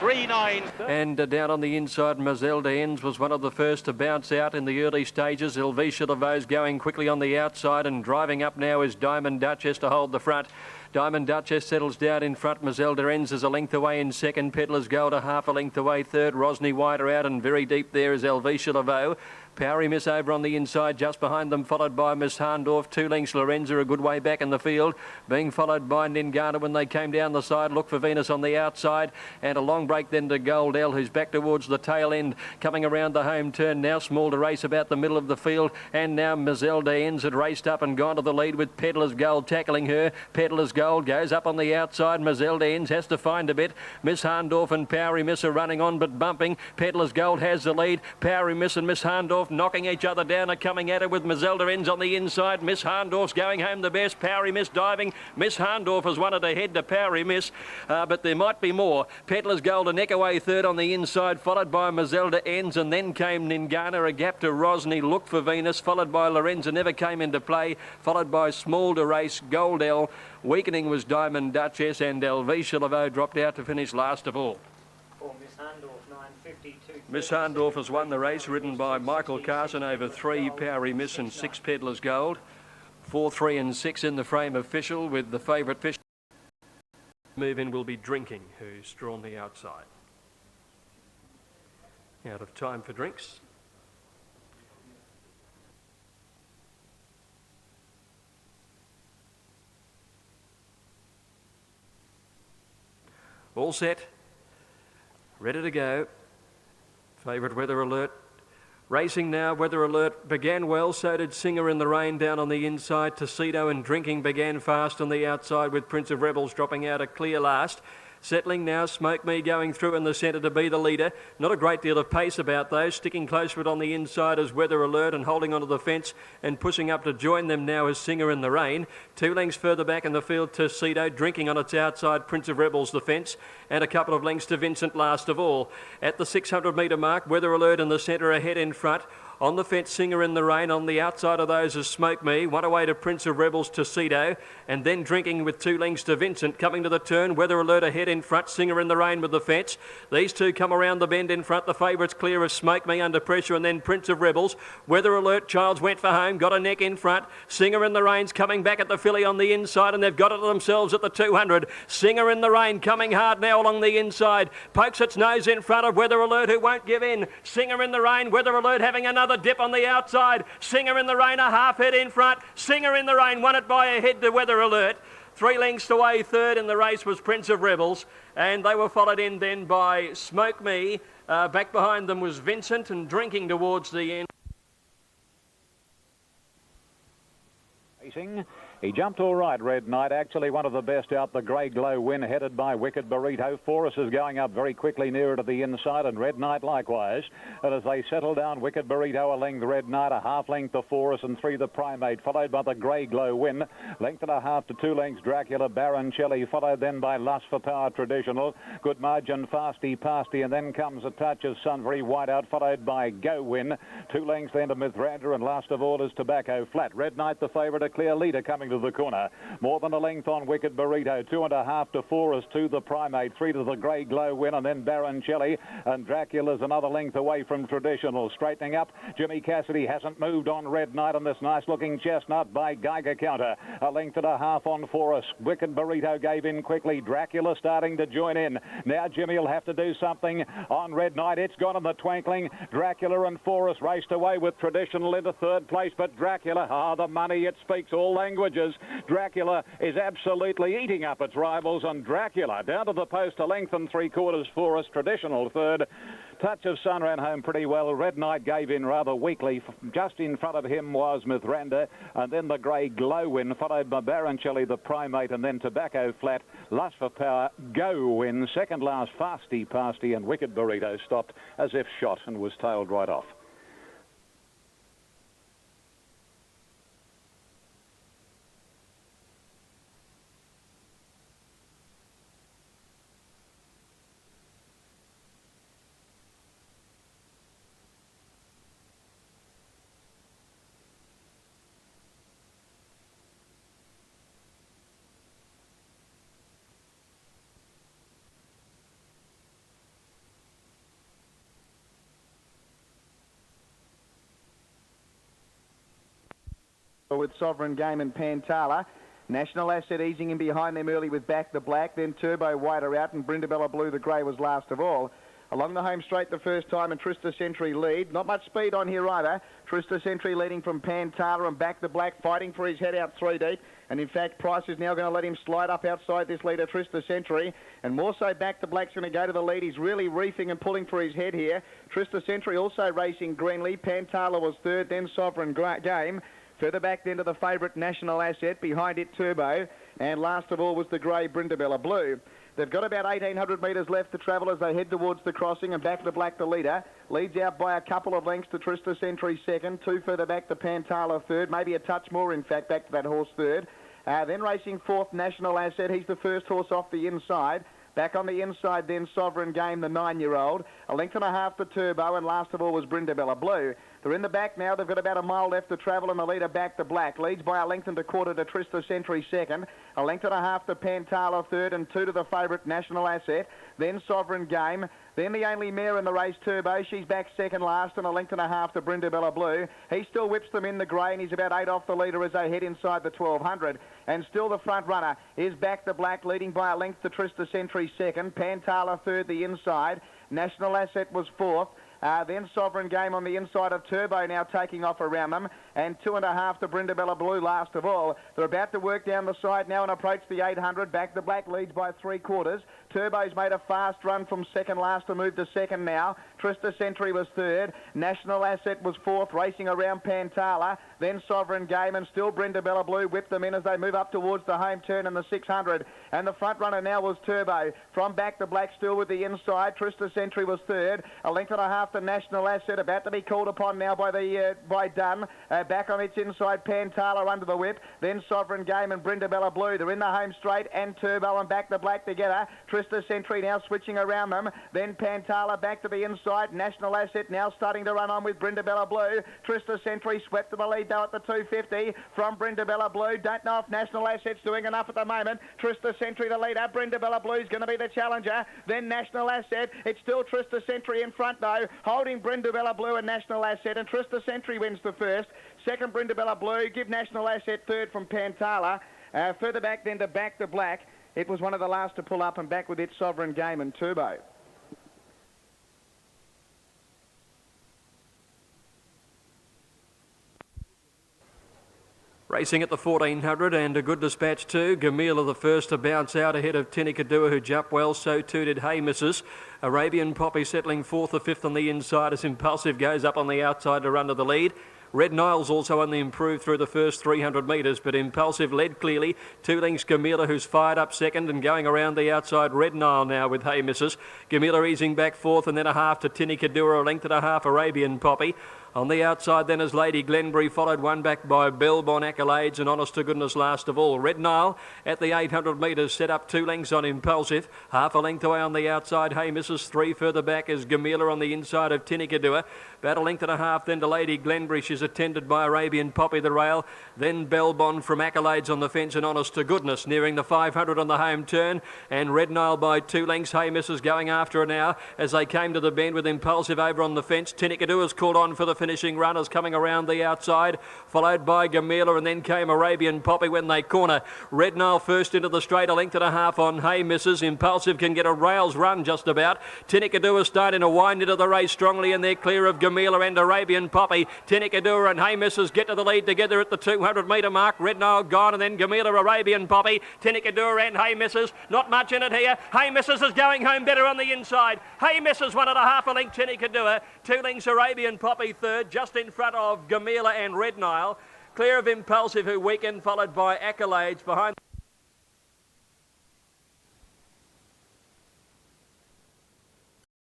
3-9. And down on the inside, Mazelda Ends was one of the first to bounce out in the early stages. Helvetia Laveau's going quickly on the outside, and driving up now is Diamond Duchess to hold the front. Diamond Duchess settles down in front. Mazelda Ends is a length away in second. Peddler's Gold a half a length away third. Rosny Wider out, and very deep there is Helvetia Laveau. Powery Miss over on the inside, just behind them, followed by Miss Harndorf. 2 lengths Lorenza, a good way back in the field, being followed by Ningana when they came down the side. Look for Venus on the outside, and a long break then to Goldell, who's back towards the tail end, coming around the home turn now. Small to race about the middle of the field, and now Mazelda Ends had raced up and gone to the lead with Peddler's Gold tackling her. Peddler's Gold goes up on the outside. Mazelda Ends has to find a bit. Miss Harndorf and Powery Miss are running on but bumping. Peddler's Gold has the lead. Powery Miss and Miss Harndorf knocking each other down, are coming at her with Mazelda Ends on the inside. Miss Harndorf's going home the best. Powery Miss diving. Miss Harndorf has wanted to head to Powery Miss, but there might be more. Peddler's Gold a neck away third on the inside, followed by Mazelda Ends, and then came Ningana, a gap to Rosny. Look for Venus, followed by Lorenza, never came into play, followed by Small to race, Goldell. Weakening was Diamond Duchess, and Helvetia Laveau dropped out to finish last of all. Miss Harndorf has won the race, ridden by Michael Carson over 3, Powery Miss and 6, Peddler's Gold. 4, 3 and 6 in the frame official, with the favourite fish. Move in will be Drinking, who's drawn the outside. Out of time for drinks. All set. Ready to go. Favourite Weather Alert. Racing now, Weather Alert began well, so did Singer in the Rain down on the inside. Tuxedo and Drinking began fast on the outside, with Prince of Rebels dropping out a clear last. Settling now, Smoke Me going through in the centre to be the leader. Not a great deal of pace about those. Sticking close to it on the inside is Weather Alert, and holding onto the fence and pushing up to join them now is Singer in the Rain. 2 lengths further back in the field, Tuxedo. Drinking on its outside, Prince of Rebels the fence, and a couple of lengths to Vincent last of all. At the 600 metre mark, Weather Alert in the centre, ahead in front. On the fence, Singer in the Rain. On the outside of those is Smoke Me. One away to Prince of Rebels, Tuxedo. And then Drinking with 2 lengths to Vincent. Coming to the turn, Weather Alert ahead in front. Singer in the Rain with the fence. These two come around the bend in front. The favourites clear of Smoke Me under pressure, and then Prince of Rebels. Weather Alert, Childs went for home. Got a neck in front. Singer in the Rain's coming back at the filly on the inside, and they've got it themselves at the 200. Singer in the Rain coming hard now along the inside. Pokes its nose in front of Weather Alert, who won't give in. Singer in the Rain. Weather Alert having another dip on the outside. Singer in the Rain a half head in front. Singer in the Rain won it by a head to Weather Alert. 3 lengths away third in the race was Prince of Rebels, and they were followed in then by Smoke Me. Back behind them was Vincent, and Drinking towards the end. Racing. He jumped all right, Red Knight. Actually one of the best out. The Grey Glow win headed by Wicked Burrito. Forrest is going up very quickly nearer to the inside, and Red Knight likewise. And as they settle down, Wicked Burrito a length, Red Knight a half length to Forrest, and 3 the Primate, followed by the Grey Glow win. Length and a half to 2 lengths, Dracula, Baroncelli, followed then by Lust for Power Traditional. Good margin, Fasty, Pasty, and then comes a touch of Sunbury Whiteout, followed by Go Win. 2 lengths then to Mithranda, and last of all is Tobacco Flat. Red Knight the favourite, a clear leader coming to the corner. More than a length on Wicked Burrito. 2.5 to Forrest, 2 the Primate, 3 to the Grey Glow win, and then Baroncelli, and Dracula's another length away from Traditional. Straightening up, Jimmy Cassidy hasn't moved on Red Knight on this nice looking chestnut by Geiger Counter. A length and a half on Forrest. Wicked Burrito gave in quickly. Dracula starting to join in. Now Jimmy will have to do something on Red Knight. It's gone in the twinkling. Dracula and Forrest raced away with Traditional into third place, but Dracula, the money, it speaks all languages. Dracula is absolutely eating up its rivals, and Dracula down to the post, a length and 3/4 Forrest. Traditional third. Touch of Sun ran home pretty well. Red Knight gave in rather weakly. Just in front of him was Mithranda, and then the Grey Glow win, followed by Baroncelli, the Primate, and then Tobacco Flat. Lust for Power, Go win. Second last, Fasty, Pasty, and Wicked Burrito stopped as if shot and was tailed right off. offer with Sovereign Game and Pantala. National Asset easing in behind them early with Back the Black, then Turbo wider out, and Brindabella Blue the grey was last of all. Along the home straight the first time, and Trista Sentry lead. Not much speed on here either. Trista Sentry leading from Pantala, and Back the Black fighting for his head out 3 deep. And in fact, Price is now going to let him slide up outside this leader, Trista Sentry. And more so, Back the Black's going to go to the lead. He's really reefing and pulling for his head here. Trista Sentry also racing greenly. Pantala was third, then Sovereign Game. Further back then to the favourite National Asset, behind it Turbo, and last of all was the grey Brindabella Blue. They've got about 1,800 metres left to travel as they head towards the crossing, and Back the Black the leader. Leads out by a couple of lengths to Trista Sentry second, 2 further back to Pantala third, maybe a touch more in fact back to that horse third. Then racing fourth, National Asset. He's the first horse off the inside. Back on the inside then, Sovereign Game, the 9-year-old. A length and a half to Turbo, and last of all was Brindabella Blue. They're in the back now. They've got about a mile left to travel, and the leader Back the Black leads by a length and a quarter to Trista Sentry second. A length and a half to Pantala third, and 2 to the favourite National Asset. Then Sovereign Game. Then the only mare in the race, Turbo. She's back second last, and a length and a half to Brindabella Blue. He still whips them in the grey, and he's about 8 off the leader as they head inside the 1,200. And still the front runner is Back the Black, leading by a length to Trista Sentry second. Pantala third, the inside. National Asset was fourth. Then Sovereign Game on the inside of Turbo now taking off around them, and 2.5 to Brindabella Blue last of all. They're about to work down the side now and approach the 800. Back the Black leads by 3/4. Turbo's made a fast run from second last to move to second now. Trista Sentry was third. National Asset was fourth, racing around Pantala. Then Sovereign Game, and still Brindabella Blue whipped them in as they move up towards the home turn in the 600. And the front runner now was Turbo. From Back the Black still with the inside. Trista Sentry was third. A length and a half to National Asset, about to be called upon now by Dunn. Back on its inside, Pantala under the whip. Then Sovereign Game and Brindabella Blue. They're in the home straight, and Turbo and Back the Black together. Trista Sentry now switching around them. Then Pantala back to the inside. National Asset now starting to run on with Brindabella Blue. Trista Sentry swept to the lead though at the 250 from Brindabella Blue. Don't know if National Asset's doing enough at the moment. Trista Sentry the leader. Brindabella Blue's going to be the challenger. Then National Asset. It's still Trista Sentry in front though, holding Brindabella Blue and National Asset, and Trista Sentry wins the first. Second, Brindabella Blue. Give National Asset third from Pantala. Further back then to Back the Black. It was one of the last to pull up, and back with its Sovereign Game and Turbo. Racing at the 1400, and a good dispatch too. Gamila the first to bounce out ahead of Tinikadua, who jumped well. So too did Hey Missus. Arabian Poppy settling fourth or fifth on the inside as Impulsive goes up on the outside to run to the lead. Red Nile's also only improved through the first 300 metres, but Impulsive led clearly. 2 lengths Gamila, who's fired up second, and going around the outside Red Nile now with Hey Missus. Gamila easing back fourth, and then a half to Tinikadua, a length and a half Arabian Poppy. On the outside then is Lady Glenbury, followed one back by Belbon, Accolades, and Honest to Goodness last of all. Red Nile at the 800 metres set up 2 lengths on Impulsive. Half a length away on the outside, Hey Missus. 3 further back is Gamila on the inside of Tinikadua. About a length and a half then to Lady Glenbury. She's attended by Arabian Poppy the rail. Then Belbon from Accolades on the fence, and Honest to Goodness nearing the 500 on the home turn. And Red Nile by 2 lengths. Hey Missus going after her now as they came to the bend with Impulsive over on the fence. Tinikadua's called on for the finishing runners coming around the outside, followed by Gamila, and then came Arabian Poppy when they corner. Red Nile first into the straight, a length and a half on Hey Missus. Impulsive can get a rails run just about. Tinikadua starting to wind into the race strongly, and they're clear of Gamila and Arabian Poppy. Tinikadua and Hey Missus get to the lead together at the 200 metre mark. Red Nile gone, and then Gamila, Arabian Poppy, Tinikadua and Hey Missus. Not much in it here. Hey Missus is going home better on the inside. Hey Missus 1.5 a length Tinikadua. 2 lengths Arabian Poppy third, just in front of Gamila and Red Nile. Clear of Impulsive, who weakened, followed by Accolades behind.